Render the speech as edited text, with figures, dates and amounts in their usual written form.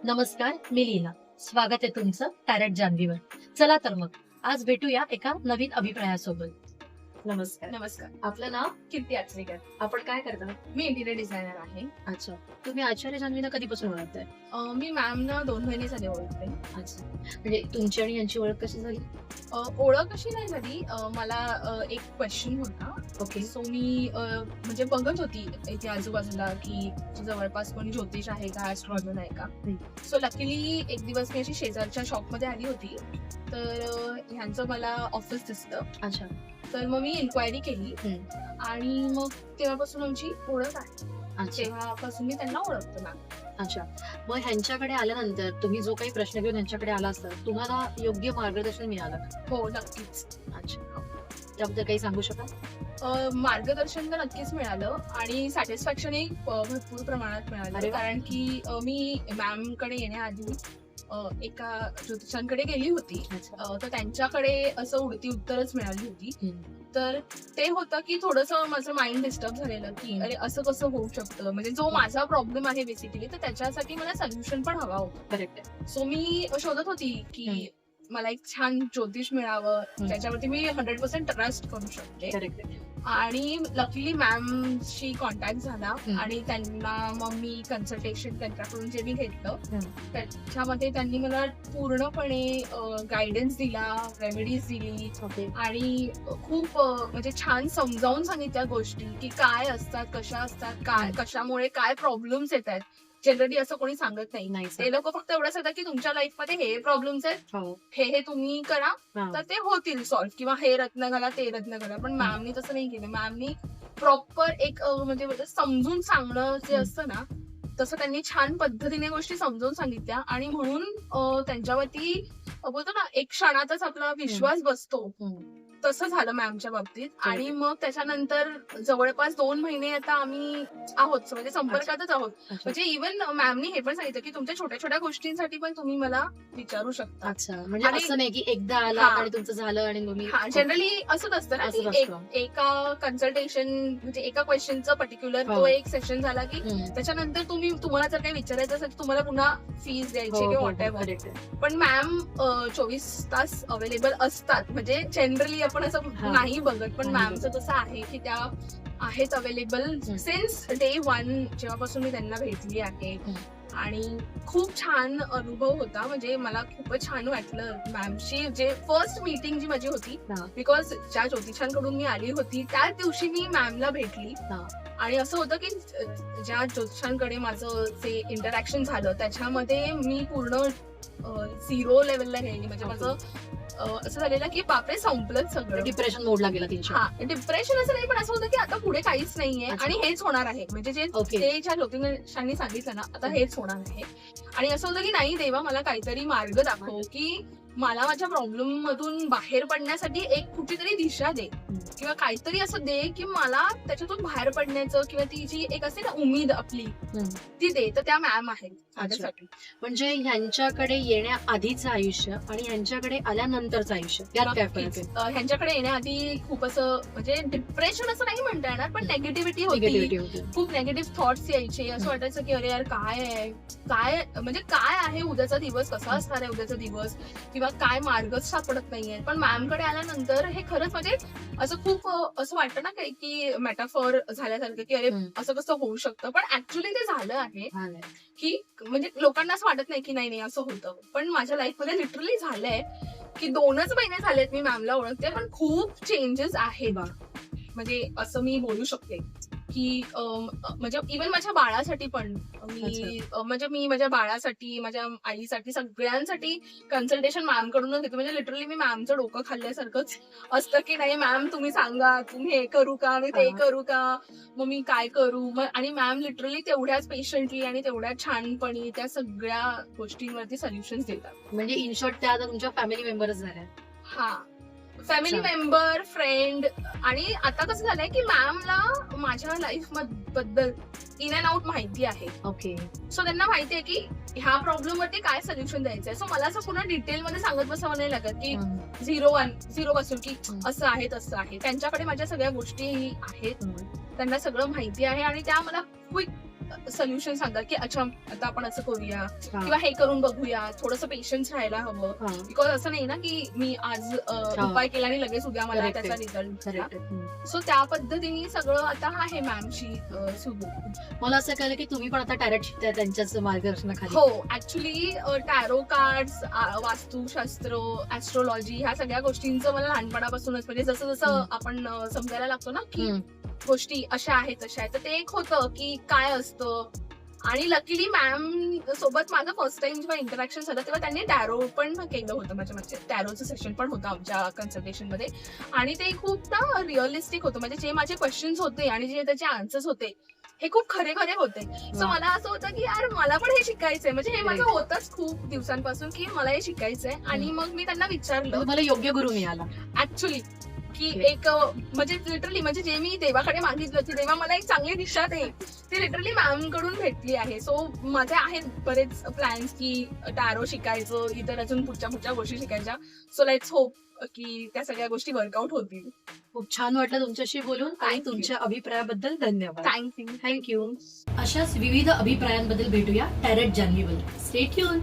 नमस्कार, मी लीना. स्वागत आहे तुमचं टॅरेट जान्हवीवर. चला तर मग आज भेटूया एका नवीन अभिप्रायासोबत. नमस्कार. नमस्कार. आपलं नाव? कीर्ती आचरेकर. आपण काय करता? मी इंटिरियर डिझायनर आहे. अच्छा, तुम्ही आचार्य जान्हवीला कधीपासून ओळखताय? मी मॅमना 2 महिने झाले ओळखते. अच्छा, म्हणजे तुमची आणि यांची ओळख कशी झाली? ओळख अशी नाही झाली. मला एक क्वेश्चन होता. ओके. सो मी म्हणजे बघत होती इथे आजूबाजूला की जवळपास कोणी ज्योतिष आहे का, ऍस्ट्रॉलॉजर आहे का. सो लकीली एक दिवस मी अशी शेजारच्या शॉपमध्ये आली होती, तर ह्यांचं मला ऑफिस दिसलं. अच्छा. तर मग मी इन्क्वायरी केली आणि मग तेव्हापासून आमची ओळख आहे. अच्छा. तेव्हापासून मी त्यांना ओळखतो ना. अच्छा, मग ह्यांच्याकडे आल्यानंतर तुम्ही जो काही प्रश्न घेऊन ह्यांच्याकडे आला असता, तुम्हाला योग्य मार्गदर्शन मिळालं का? हो, नक्कीच. अच्छा, त्याबद्दल काही सांगू शकाल? मार्गदर्शन तर नक्कीच मिळालं आणि सॅटिस्फॅक्शनही भरपूर प्रमाणात मिळालं. अरे वा. कारण की मी मॅमकडे येण्याआधी एका ज्योतिषांकडे गेली होती. तर त्यांच्याकडे असं उडती उत्तरच मिळाली होती. तर ते होतं की थोडंसं माझं माइंड डिस्टर्ब झालेलं की अरे असं कसं होऊ शकतं, म्हणजे जो माझा प्रॉब्लेम आहे बेसिकली, तर त्याच्यासाठी मला सोल्युशन पण हवा होता. करेक्ट. सो मी शोधत होती की मला एक छान ज्योतिष मिळावं ज्याच्यावरती मी 100% ट्रस्ट करू शकते. करेक्ट. आणि लकीली मॅमशी कॉन्टॅक्ट झाला आणि त्यांना मग मी कन्सल्टेशन त्यांच्याकडून जे मी घेतलं त्याच्यामध्ये त्यांनी मला पूर्णपणे गायडन्स दिला, रेमेडीज दिली ओके. आणि खूप म्हणजे छान समजावून सांगितल्या गोष्टी की काय असतात, कशा असतात, काय कशामुळे काय प्रॉब्लेम्स येत आहेत. जनरली असं कोणी सांगत नाही. ते लोक फक्त एवढं सांगतात की तुमच्या लाईफमध्ये हे प्रॉब्लेम्स आहेत, हो. हे तुम्ही करा तर ते होतील सॉल्व्ह, किंवा हे रत्न घाला, ते रत्न घाला. पण मॅमनी तसं नाही केलं. मॅमनी प्रॉपर एक म्हणजे समजून सांगणं जे असतं ना, तसं त्यांनी छान पद्धतीने गोष्टी समजावून सांगितल्या आणि म्हणून त्यांच्यावरती बोलतो ना एक क्षणातच आपला विश्वास बसतो, तसं झालं मॅमच्या बाबतीत. आणि मग त्याच्यानंतर जवळपास 2 महिने आता आम्ही आहोत, म्हणजे संपर्कातच आहोत. म्हणजे इव्हन मॅमनी हे पण सांगितलं की तुमच्या छोट्या छोट्या गोष्टींसाठी पण तुम्ही मला विचारू शकता. अच्छा, म्हणजे असं नाही की एकदा आला आणि तुमचं झालं आणि तुम्ही. जनरली असंच असतं ना की एका कन्सल्टेशन म्हणजे एका क्वेश्चनचं पर्टिक्युलर तो एक सेशन झाला की त्याच्यानंतर तुम्हाला जर काही विचारायचं असेल तर तुम्हाला पुन्हा फीस द्यायची किंवा व्हॉटएव्हर. पण मॅम 24 तास अवेलेबल असतात. म्हणजे जनरली आपण असं नाही बघत, पण मॅमचं तसं आहे की त्या आहेत अवेलेबल सिन्स डे 1 जेव्हापासून मी त्यांना भेटली आहे. आणि खूप छान अनुभव होता. म्हणजे मला खूपच छान वाटलं मॅमशी. जे फर्स्ट मीटिंग जी माझी होती, बिकॉज ज्या ज्योतिषांकडून मी आली होती त्याच दिवशी मी मॅमला भेटली. आणि असं होतं की ज्या ज्योतिषांकडे माझं जे इंटरॅक्शन झालं त्याच्यामध्ये मी पूर्ण 0 लेवलला गेली. म्हणजे माझं असं झालेलं की बापरे संपलंच सगळं. डिप्रेशन मोडला गेला. डिप्रेशन असं नाही, पण असं होतं की आता पुढे काहीच नाहीये आणि हेच होणार आहे. म्हणजे जे ज्या ज्योतिषांनी सांगितलं ना, आता हेच होणार आहे. आणि असं होतं की नाही देवा, मला काहीतरी मार्ग दाखव की मला माझ्या प्रॉब्लेम मधून बाहेर पडण्यासाठी एक कुठलीतरी दिशा दे, किंवा काहीतरी असं दे की मला त्याच्यातून बाहेर पडण्याचं, किंवा ती जी एक असते ना उमेद आपली, ती दे. तर त्या मॅम आहेत माझ्यासाठी. म्हणजे ह्यांच्याकडे येण्याआधीचं आयुष्य आणि ह्यांच्याकडे आल्यानंतरचं आयुष्य यात काय फरक आहे? ह्यांच्याकडे येण्याआधी खूप असं म्हणजे डिप्रेशन असं नाही म्हणता येणार, पण नेगेटिव्हिटी होती. खूप नेगेटिव्ह थॉट्स यायचे. असं वाटायचं की अरे यार काय आहे, काय म्हणजे काय आहे उद्याचा दिवस, कसा असणार आहे उद्याचा दिवस, किंवा काय मार्गच सापडत नाहीये. पण मॅमकडे आल्यानंतर हे खरंच म्हणजे असं खूप असं वाटतं ना की मेटाफॉर झाल्यासारखं की अरे असं कसं होऊ शकतं. पण ऍक्च्युली ते झालं आहे की म्हणजे लोकांना असं वाटत नाही की नाही असं होतं, पण माझ्या लाईफमध्ये लिटरली झालंय की 2च महिने झालेत मी मॅमला ओळखते, पण खूप चेंजेस आहेत. म्हणजे असं मी बोलू शकते की म्हणजे इव्हन माझ्या बाळासाठी पण मी माझ्या बाळासाठी, माझ्या आईसाठी, सगळ्यांसाठी कन्सल्टेशन मॅम कडूनच घेते. म्हणजे लिटरली मी मॅमचं डोकं खाल्ल्यासारखंच असतं की नाही मॅम तुम्ही सांगा, तुम्ही हे करू का, मी ते करू का, मग मी काय करू. आणि मॅम लिटरली तेवढ्याच पेशंटली आणि तेवढ्याच छानपणी त्या सगळ्या गोष्टींवरती सोल्युशन्स देतात. म्हणजे इन शॉर्ट त्या आता तुमच्या फॅमिली मेंबरच झाल्या. हा, फॅमिली मेंबर, फ्रेंड. आणि आता कसं झालंय की मॅमला माझ्या लाईफ बद्दल इन अँड आउट माहिती आहे. ओके. सो त्यांना माहिती आहे की ह्या प्रॉब्लेम वरती काय सोल्युशन द्यायचंय. सो मला असं पुन्हा डिटेल मध्ये सांगत बसावं नाही लागत की 0 पासून की असं आहे तसं आहे. त्यांच्याकडे माझ्या सगळ्या गोष्टी आहेत, त्यांना सगळं माहिती आहे आणि त्या मला क्विक सोल्युशन सांगतात की अच्छा आता आपण असं करूया हा. किंवा हे करून बघूया, थोडंसं पेशन्स राहायला हवं. हा. बिकॉज असं नाही ना की मी आज उपाय केला आणि लगेच उद्या मला Correct त्याचा आहे. रिझल्ट Correct आहे. सो त्या पद्धतीने सगळं आता आहे मॅमशी सुरू. मला असं कळलं की तुम्ही पण आता टॅरेट शिकताय त्यांच्याच मार्गदर्शनाखाली. हो ऍक्च्युली टॅरो कार्ड्स, वास्तुशास्त्र, ऍस्ट्रोलॉजी ह्या सगळ्या गोष्टींचं मला लहानपणापासूनच म्हणजे जसं जसं आपण समजायला लागतो ना की हम्म. गोष्टी अशा आहेत तशा आहेत, तर ते एक होतं की काय असतं. आणि लकीली मॅम सोबत माझं फर्स्ट टाइम जेव्हा इंटरॅक्शन झालं तेव्हा त्यांनी टॅरो पण केलं होतं, म्हणजे टॅरोचं सेशन पण होतं आमच्या कन्सल्टेशन मध्ये. आणि ते खूप ना रिअलिस्टिक होतं, म्हणजे जे माझे क्वेश्चन्स होते आणि जे त्याचे आन्सर्स होते हे खूप खरे खरे होते. सो वा. मला असं होतं की यार मला पण हे शिकायचंय, म्हणजे हे माझं होतंच खूप दिवसांपासून की मला हे शिकायचंय. आणि मग मी त्यांना विचारलं तुम्हाला योग्य गुरु मिळाला. ऍक्च्युली की Okay. एक म्हणजे लिटरली म्हणजे जे मी देवाकडे मागितलं होती तेव्हा मला एक चांगली दिशा दे, ती लिटरली मॅम कडून भेटली आहे. सो माझे आहेत बरेच प्लॅन्स की टॅरो शिकायचं, इतर अजून पुढच्या गोष्टी शिकायच्या. सो लेट्स होप की त्या सगळ्या गोष्टी वर्कआउट होतील. खूप छान वाटलं तुमच्याशी बोलून आणि Thank you. तुमच्या अभिप्रायाबद्दल धन्यवाद. थँक्यू. थँक्यू. अशाच विविध अभिप्रायांबद्दल भेटूया टॅरेट जान्हवीवर. Stay tune.